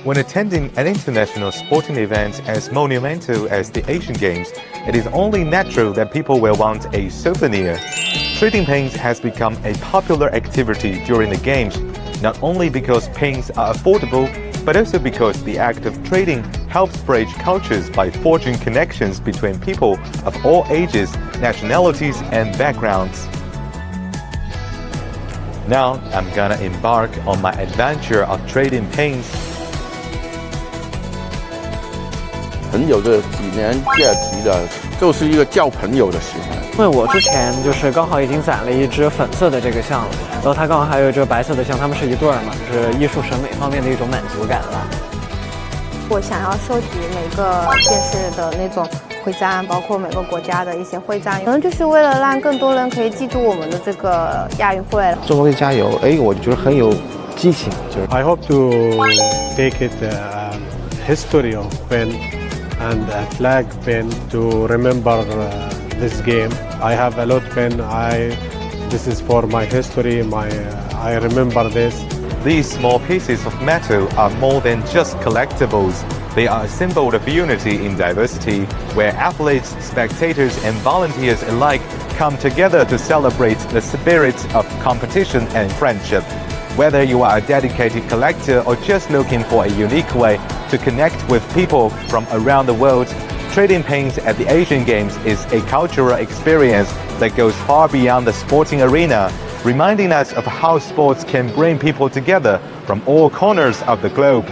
When attending an international sporting event as monumental as the Asian Games, it is only natural that people will want a souvenir. Trading paints has become a popular activity during the Games, not only because paints are affordable, but also because the act of trading helps bridge cultures by forging connections between people of all ages, nationalities, and backgrounds. Now, I'm gonna embark on my adventure of trading paints. 朋友这几年假期的，就是一个交朋友的时候。因为我之前就是刚好已经攒了一只粉色的这个象了，然后它刚好还有这个白色的象，它们是一对儿嘛，就是艺术审美方面的一种满足感吧。我想要收集每个电视的那种徽章，包括每个国家的一些徽章，可能就是为了让更多人可以记住我们的这个亚运会。中国队加油！我觉得很有激情，就是。I hope to take it history of pen and a flag pen to remember this game. I have a lot pen. This is for my history. I remember this. These small pieces of metal are more than just collectibles. They are a symbol of unity in diversity, where athletes, spectators, and volunteers alike come together to celebrate the spirit of competition and friendship. Whether you are a dedicated collector or just looking for a unique way to connect with people from around the world, trading paints at the Asian Games is a cultural experience that goes far beyond the sporting arena, reminding us of how sports can bring people together from all corners of the globe.